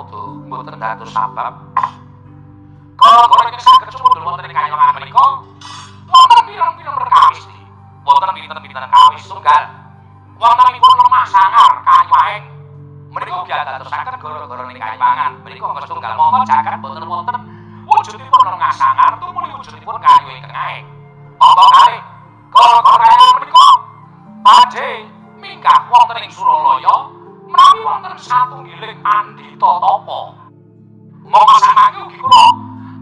Pramodo mboten dados sabab kala-kala ingkang saged sumundul wonten ing Kayuwangan menika wonten pirang-pirang perkawis iki. Wonten pinten-pinten kawis tunggal. Wontenipun lemah sangar Kayuwaing menika ugi dadosaken gara-gara ing Kayuwangan menika angka setunggal mongko jagat boten wonten wujudipun lemah sangar tumuli wujudipun kayu ingkang aeng. Apa kalih gara-gara menika badhe minggah wonten ing Suralaya menawi wonten satunggiling andhita tapa. Monggo samangke ugi kula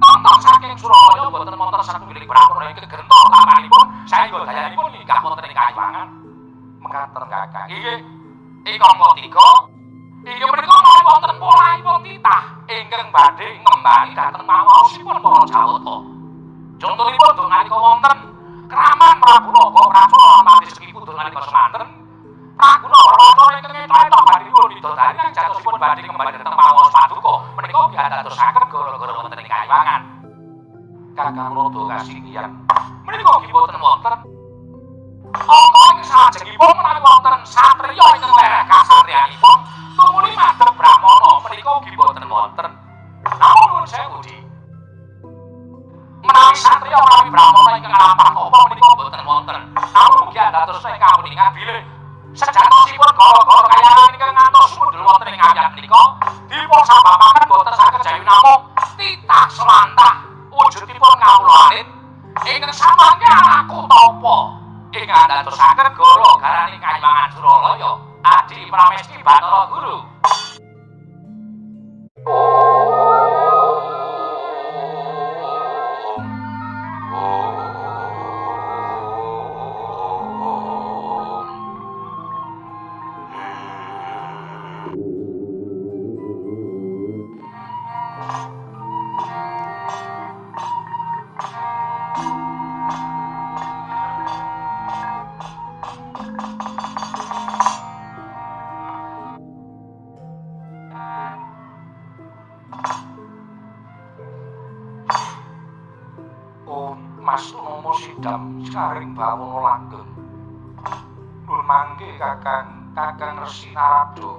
nonton saking Suralaya boten wonten satunggiling pramana ingkang gentor lamanipun saengga dayanipun minggah wonten ing Kayuwangan. Mekaten Kakang. Inggih. Ing angka 3 inggih menika menawi wonten polaipun titah ingkang badhe ngembani dhateng pawaosipun para Jawata. Contonipun nalika wonten kraman Prabu Naga Pracana mati sekipun nalika semanten Prabu Naga Pracana ingkang etok badhe nyuwun widodari kang jatosipun badhe ngembani dhateng pawaos paduka menika biadadosaken gara-gara wonten ing Kayuwangan. Kakang Rada kasinggihan menika ugi boten wonten angka ing salajengipun menawi wonten satriya ingkang lereh kasatriyanipun tumuli madhep Brahmana menika ugi boten wonten. Namun nuwun sewu Di. Menawi satriya menawi Brahmana ingkang lampah tapa menika boten wonten. Namun ugi dados ing kapuningan bilih sejatosipun gara-gara kayangan ingkang ngantos sumundul wonten ing ayat menika dipun sababaken boten saged jayu namung titah selantah wujudipun kawula alit ingkang samangke anaku tapa ingkang dadosaken gara-garane Kayuwangan Suralaya Adi Pramesti Bathara Guru. Mas Nomo Sidam saring bawana langgeng. Nun mangke Kakang Resi Narada,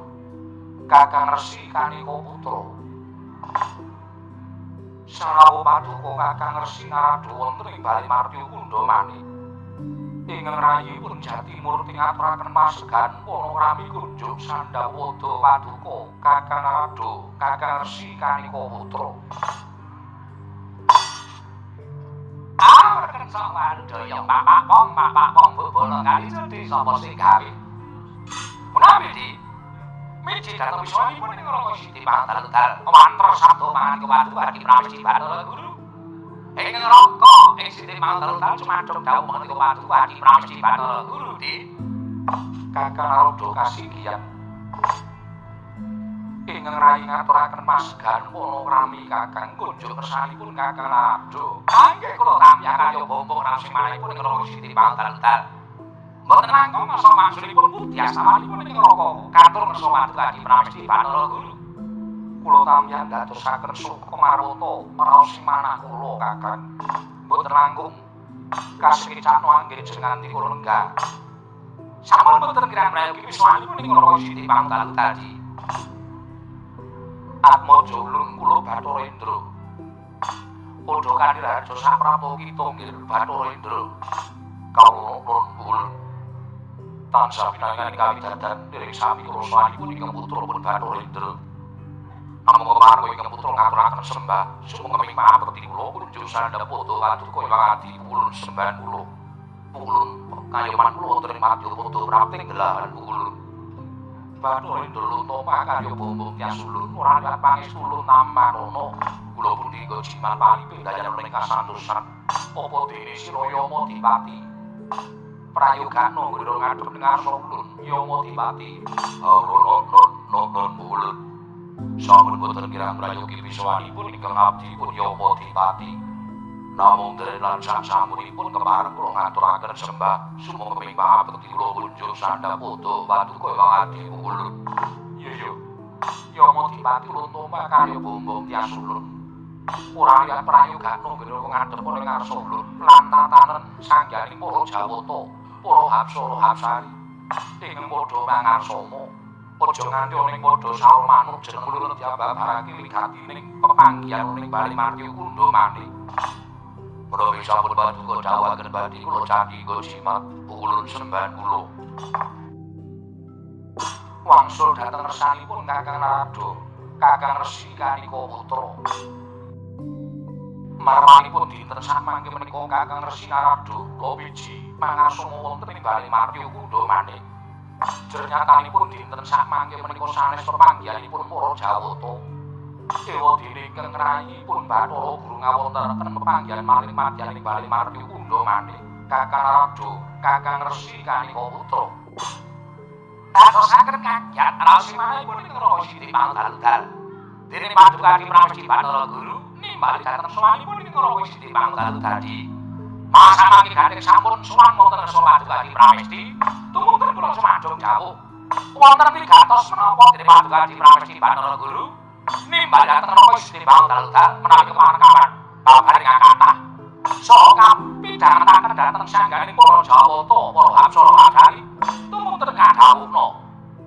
Kakang Resi Kanika Putra. Sarawa paduka Kakang Resi Narada wonten ing Balimartya Kundamani. Ingkang rayipun Jatimurti ngaturaken pasegan panakrami kunjuk Sandhawada paduka Kakang Narada, Kakang Resi Kanika Putra. Sok wadaya papak pong bebono kali sedhi sapa sing gawe. Menawi Di miji dhateng wiswanipun ing Raka Siti Pangdal wanter sabda mangan kewadu Adi Pramesti Bathara Guru. Ing Raka ing Siti Pangdal cumadhep dawuh mangan kewadu Adi Pramesti Bathara Guru Di. Kakang Narada kasinggihan ingkang rayi ngaturaken pasegan panakrami Kakang kunjuk kersanipun Kakang Narada. Kangge kula tamyak kaya bombong raos manahipun ing Raka Siti Pangdal. Mboten langkung masa maksudipun pundi asamanipun ing Raka katur ngersa wadu Adi Pramesti Bathara Guru. Kula tamyak dadosaken suku marwata raos manah kula Kakang. Mboten langkung kasengicano anggenjengan kula lenggah. Sampun mboten kirang prayogi wiswanipun ing Raka Siti Pangdal tadi. Atmaja ulun kula Bathara Indra. Padha kandhiraja saprato kita nggih Bathara Indra. Kawula nuwun tansah pinangangan kawidadan dereng sami krasanipun ingkang putrapun Bathara Indra. Namung kepareng ingkang putra ngaturaken sembah sumenging pangabekti kula kunjuk Sandhawada paduka ingkang adi pulun sembahan kula. Pulun kayoman kula wonten ing Madyapada prapting gelahan pulun. Bathara Indra luntama karya bombong Tyasulun ora liwat pangestulun Namarana. Kula pundi jimat palipe dayan ing kasantosan. Apa dene sira Yama Dipati? Prayogana ngira ngadhep ing ngarsa ulun Yama Dipati. Nonton ulun. Sampun boten kirang prayogi wiswanipun ingkang abdipun Yama Dipati. Namung dereng lan sasampunipun kepareng kula ngaturaken sembah sumenging pangabekti kula kunjuk Sandhawada paduka ingkang adi ulun. Iya. Yama Dipati luntama karya bombong Tyasulun. Ora liwat prayogana ngira ngadhep ing ngarsa ulun lan tatanen sangganing para Jawata, para Hapsara Hapsari ing padha mangarsana. Aja nganti ning padha saur manuk jeneng lurut diababarake wigati ning pepanggihan ning Bali Marti Kundo maneh. Menawi sampun paduka dawuhaken badhe kula candhi nggo jimat ulun sembahan kula. Wangsul dhateng resanipun Kakang Narada, Kakang Resi Kanika Putra. Marmanipun dinten samangke menika Kakang Resi Narada Lowiji mangasama wonten ing Bali Marti Kundo maneh. Jernyatanipun dinten samangke menika sanes pepanggihanipun para Jawata. Dewa dene ingkang ngrayipun Bathara Guru ngawontenaken pepanggihan malih madyan ing Bali Marti Kundo maneh. Kakang Narada, Kakang Resi Kanika Putra. Dadosaken kagyat raosimanipun ing Raka Siti Pangdal-dal. Dene paduka Pramesti Bathara Guru nimbali dhateng sawanipun ing Raka Siti Pangdal-dal. Masa mangke gathing sampun sowan wonten rasa paduka Pramesti, tumungkul kula sumadong dawuh. Wonten wigatos menapa dene paduka Pramesti Bathara Guru nimbali dhateng Raka Siti Pangdal-dal menawi kepareng-kapan babaring kathah saha kapidhangetaken dhateng sangganing para Jawata, para Apsara-apsari tumungkul kadhawuhna.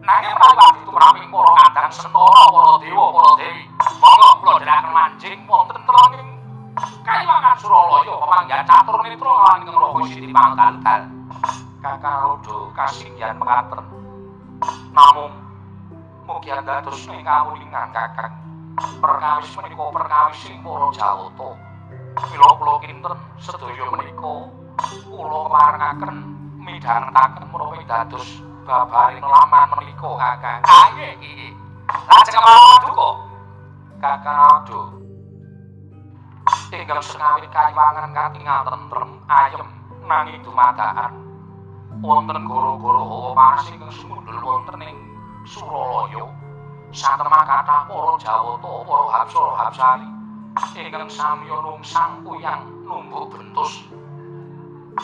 Nanging menawi badhe tumraping para kadang sentara, para dewa, para dewi, monggo kula dherekaken manjing wonten telenging Kayuwangan Suralaya pemanggihan catur netra lan ing Raka Siti Pangdal-dal. Kakang Narada kasinggihan mekaten. Namung mugi dados ing kawulingan Kakang. Perkawis menika perkawis sing para Jawata. Mila kula kinten sedaya menika kula keparengaken midhangetaken menawi dados babaring laman menika Kakang. Nggih. Lajeng paduka Kakang Narada ingkang senawit kayuwangan katingal tentrem ayem nanging dumadakan wonten gara-gara hawa panas ingkang sumundul wonten ing Suralaya satemah kathah para Jawata, para Apsara-apsari ingkang samya nungsang kuyang numbuk bentus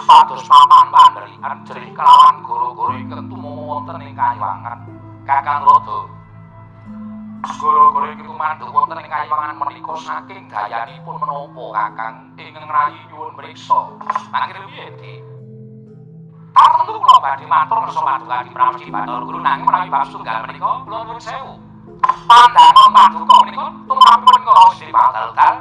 pados papan pandherikan jerih kelawan gara-gara ingkang tumama wonten ing kayuwangan. Kakang Narada gara-gara iki tumandhuk wonten ing kayuwangan menika saking dayanipun menapa Kakang ingkang rayi nyuwun mriksa. Mangke piye, Dik? Tartentu kula badhe matur ngarsa paduka Pramesti Bathara Guru nanging menawi bab setunggal menika kula nuwun sewu. Pandangan paduka menika tumrapipun Raka Siti Pangdal-dal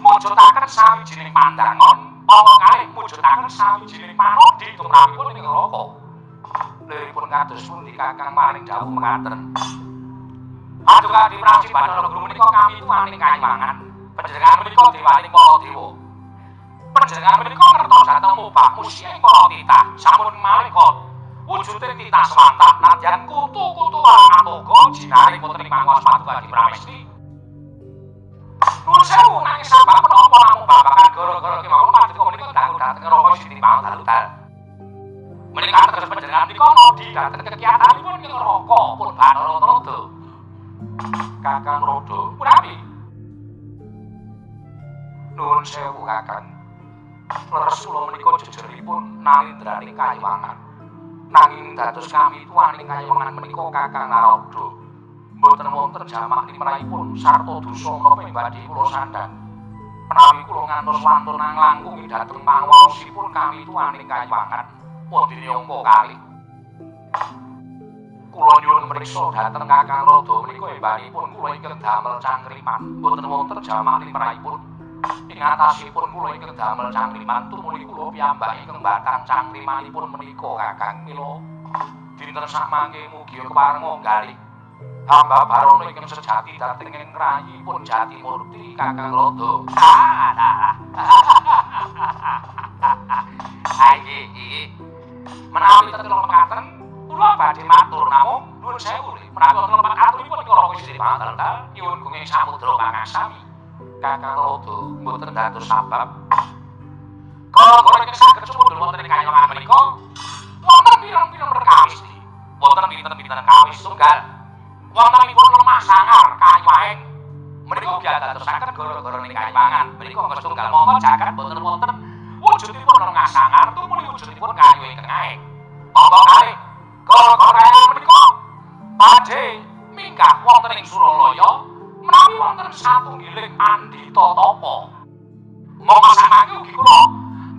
mujudaken sawijining pandangan apa kalih mujudaken sawijining panodi tumrapipun ing neraka. Liripun kados pundi Kakang maring dawuh mekaten. Paduka Pramesti Bathara Guru menika kami tuwaning kayuwangan. Panjenengan menika dewaning para dewa. Panjenengan menika ngertos dhateng mupah musing para titah sampun malaikat. Wujude titah swantah nadyan kutu-kutu warang atoga jinaring wonten ing panguwas Paduka Pramesti. Nuwun sewu nanging sabab menapa namung babagan gara-gara kemawon paduka menika dangu dhateng Raka Siti Pangdal-dal. Menika teges panjenengan menika nodi dhateng kegiatanipun ing neraka pun Bathara Narada. Kakang Narada, punapi? Nuwun sewu Kakang. Leres kula menika jejeripun nalindraning kayuwangan. Nanging dados kami tuwaning kayuwangan menika Kakang Narada. Mboten wonten jamak limrahipun sarta dosa menapa ing badhe kula sandhang. Menawi kula ngantos wantun langkung dhateng panguwasipun kami tuwaning kayuwangan. Wondene angka kalih. Kula nyuwun mriksa dhateng Kakang Narada menika embanipun kula ingkang damel cangkriman. Mboten wonten jamak limrahipun. Ing atasipun kula ingkang damel cangkriman tumuli kula piyambak ingkang batang cangkrimanipun menika Kakang. Mila dinten samangke mugi kepareng nggalih hamba barono ingkang sejati dhateng ing rayipun Jatimurti Kakang Narada. Nggih. Menawi tetep mekaten kula badhe matur namung nuwun sewu menawi wonten lepat aturipun ing Raka Siti Pangdal-dal nyuwun gunging samudra pangasami. Kakang Narada mboten dados sabab kala-kala ingkang saged sumundul wonten ing kayuwangan menika wonten pirang-pirang perkawis. Wonten pinten-pinten kawis tunggal. Wontenipun lemah sangar kayuwaing menika biadadosaken gara-gara ing kayuwangan menika setunggal mongko jagat boten wonten wujudipun lemah sangar tumuli wujudipun kayu ingkang aeng. Monggo kalih gara-gara menika badhe minggah wonten ing Suralaya menawi wonten satunggiling pandhita tapa. Monggo samangke ugi kula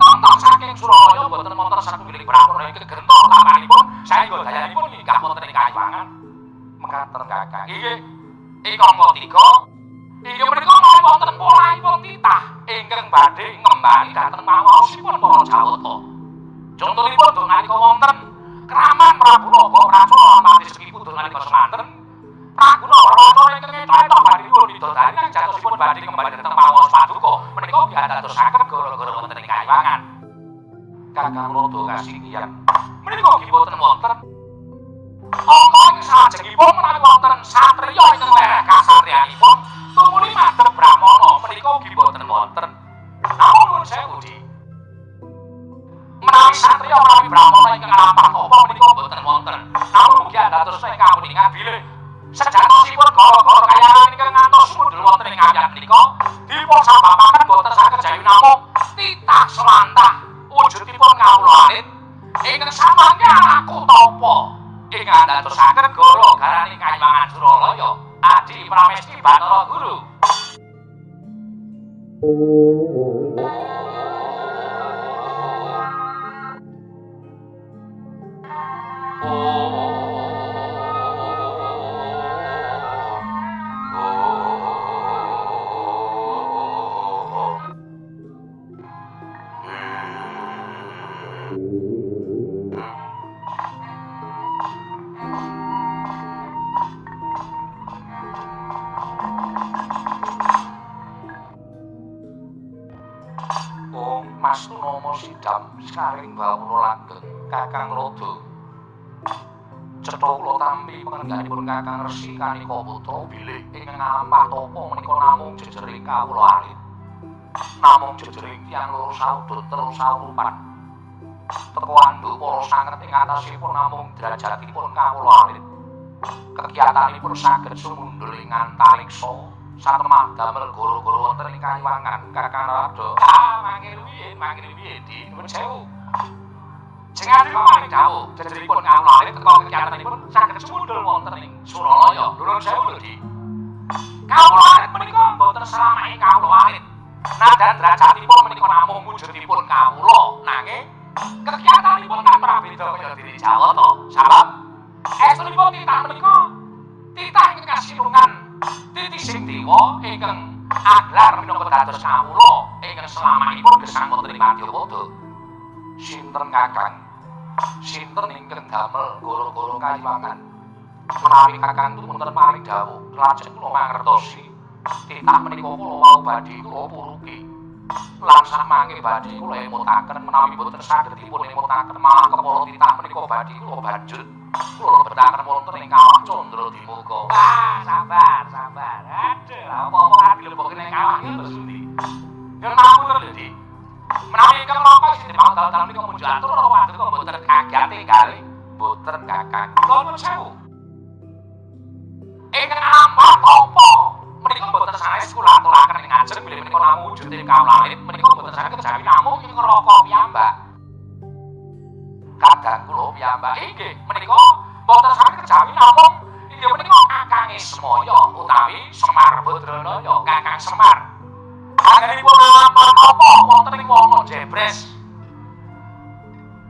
nonton saking Suralaya boten wonten satunggiling brahmana ingkang gentar tapanipun saengga dayanipun minggah wonten ing kayuwangan. Mekaten Kakang. Inggih. Ingkang ketiga, inggih menika menawi wonten polanipun titah ingkang badhe ngembani dhateng mawaosipun para Jawata. Contonipun dong nalika wonten kraman Prabu Naga Pracana lan Mati Sekipu dong nalika semanten Praguna Warwacana ingkang ketok badhe dipun widodari lan jatosipun badhe ngembani dhateng mawaos paduka menika piandadosaken gara-gara wonten ing Kayuwangan. Kakang Rada kasinggihan menika nggih boten wonten angka ing salajengipun menawi wonten satriya ingkang lereh kasatriyanipun tumuli madhep Brahmana menika nggih boten wonten. Namun nuwun sewu Di. Menawi satriya menawi Brahmana ingkang lampah tapa menika boten wonten. Namun mugi dados ing kamuningan bilih sejatosipun gara-gara Kayuwangan ingkang ngantos mundhul wonten ing ayat menika dipun sababaken boten saged jawi namung titah selantah wujudipun kawula alit ingkang samangke alaku tapa ingkang dadosaken gara garane Kayuwangan Suralaya Adi Pramesti Bathara Guru. Mastu nama sidam saring bawula langgeng Kakang Rada. Cetha kula tampi pangendhanipun Kakang Resi kanika putra bilih ingkang ngalampah tapa menika namung jejering kawula alit. Namung jejering tiyang loro saudut telu saurupan. Teka andhu para sanget ing atasipun namung derajatipun kawula alit. Kegiatanipun saged sumundhul ing antariksa satemah damel gara-gara wonten ing Kayuwangan Kakang Rada. Mangke rumiyin Di nuwun sewu. Jenengan mari dawuh jejeripun kawula alit teka kegiatanipun saged sumundhul wonten ing Suralaya. Nuwun sewu lho Di. Kawula alit menika boten selamahe kawula alit. Nadan derajatipun menika namung wujudipun kawula nanging kegiatanipun tak prabeda kaya diri Jawata. Sabab estunipun titah menika titah ingkang kasinungan titising dewa ingkang aglar minangka dados kawula ingkang selamanipun gesang wonten ing Madyapada. Sinten Kakang? Sinten ingkang damel gara-gara Kayuwangan? Menawi Kakang wonten paring dawuh, lajeng kula mangertosi titah menika kula wau badhe kula puruki. Lan samangke badhe kula emutaken menawi boten saged dipun emutaken malah kepala titah menika badhe kula banjur kula bedaken wonten ing kawah Candra Dimuka. Sabar. Aduh, apa-apa ati lebokke ning kawah iki lho Sundi. Yen namung lho Di. Menawi ingkang raka isih mau dal-dal menika muncul atur ora waduh kok boten kagate kali. Boten Kakang. Kula nuwun sewu. Ingkang lampah tapa menika boten sanes kula aturaken ing ajeng bilih menika namung wujudipun kawula alit menika boten saged kejawi namung ing neraka piyambak. Kakang kula piyambak inggih menika boten saged kejawi namung inggih menika Kakang Ismaya utawi Semar Badranaya. Kakang Semar anggenipun lampah apa wonten ing wana Jebres.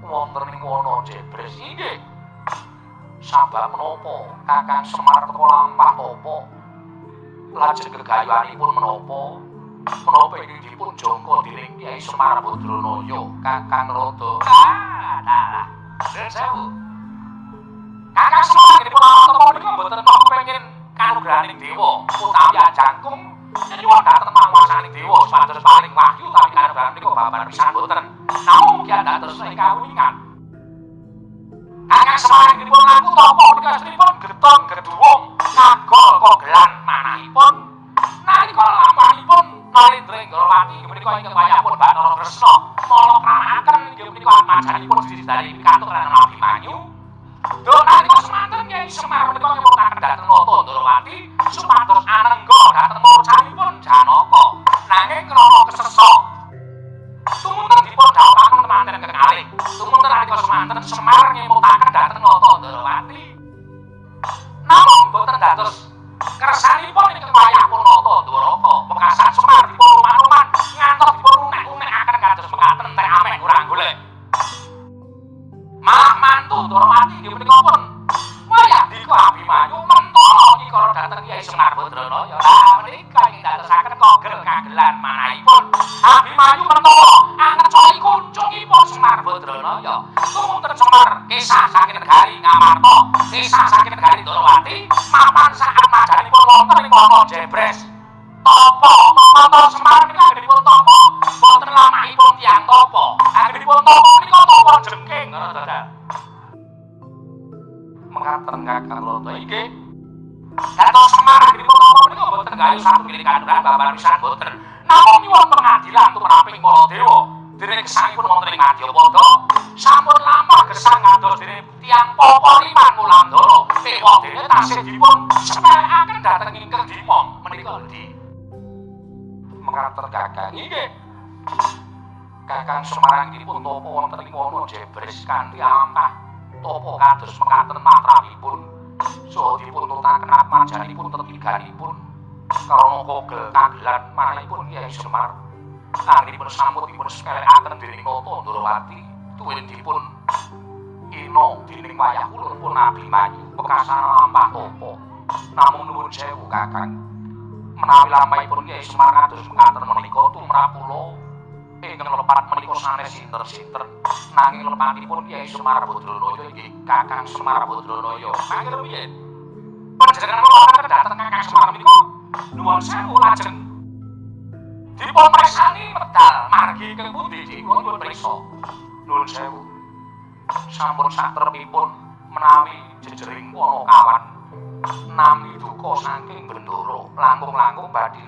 Wonten ing wana Jebres inggih. Sabab menapa Kakang Semar teka lampah apa lajeng gegayuhanipun menapa ingkang dipun jangka dening Kyai Semar Badranaya Kakang Rada. Dalah. Nuwun sewu. Kakang Semar nggih punapa menika mboten kok kepengin kanugrahaning dewa utawi ajangkung nyuwun dhateng panguwasaning dewa supados paring wahyu utawi kanugrahan menika babar pisan mboten. Namung mugi dados ing kawuningan. Kakang Semar nggih pun ngaku tapa menika aslinipun geton geduwung kagol kogelan manahipun nalika lampahipun Narendra Inggarawati menika ingkang wayahipun Bathara Kresna mala kramakaken inggih menika atmajanipun didhari pikantuk lan Abimanyu. Duh nalika semanten Kyai Semar menika nyemutaken dhateng Nata Ndarawati supados anengga dhateng murcanipun Janaka. Nanging krana kesesa tumunten dipun dawuhaken temanten kekalih. Tumunten nalika semanten Semar nyemutaken dhateng Nata Ndarawati. Namung boten dados kersanipun ingkang wayahipun Nata Ndwaraka. Mekasan Semar dipun ruman-ruman ngantos dipun unek-unekaken kados mekaten teh ameh kurang golek. Malah mantu Ndarawati inggih menika pun wayah dika Abimanyu menika ing dadosaken kogel kagelan manahipun Abimanyu menawa angecoki kuncungipun Semar Badranaya tumunten Semar kisah saking negari Ngamarta kisah saking negari Ndorowati mapan saat majanipun wonten ing wana Jebres tapa mata Semar menika anggenipun tapa boten lamahipun tiyang tapa anggenipun tapa menika tapa jengking ngono dadak mengaten Kakang Loto inggih dados Semar anggenipun tapa menika boten gayuh satunggiling kanduran babar pisan boten namung nyuwun pengadilan tumraping para dewa dening gesangipun wonten ing Madyapada sampun lamah gesang ngados dening tiyang Papa Liman Wulandara dewa dene tasih dipun sepelekaken dhateng ingkang Dimong menika endi mengaten Kakang inggih Kakang Semar anggenipun tapa wonten ing wana Jebres kanthi ampah tapa kados mekaten matrapipun saha dipun tutaken atmajanipun tetiganipun karana kogel kagelan manahipun Kyai Semar anggenipun sampun dipun sepelekaken dening Nata Ndorowati tuwin dipun ina dening wayah ulunipun Abimanyu bekasan lampah tapa namung nuwun sewu Kakang menawi lampahipun Kyai Semar kados mekaten menika tumrap kula ingkang lepat menika sanes sinten-sinten nanging lepatipun Kyai Semar Badranaya inggih Kakang Semar Badranaya mangke rumiyin panjenengan kula dhateng Kakang Semar menika nuwun sewu lajeng dipun presani medal margi keng pundi dipun priksa nuwun sewu sampun satrepipun menawi jejering wana kawan nami duka saking Bendoro langkung-langkung badhe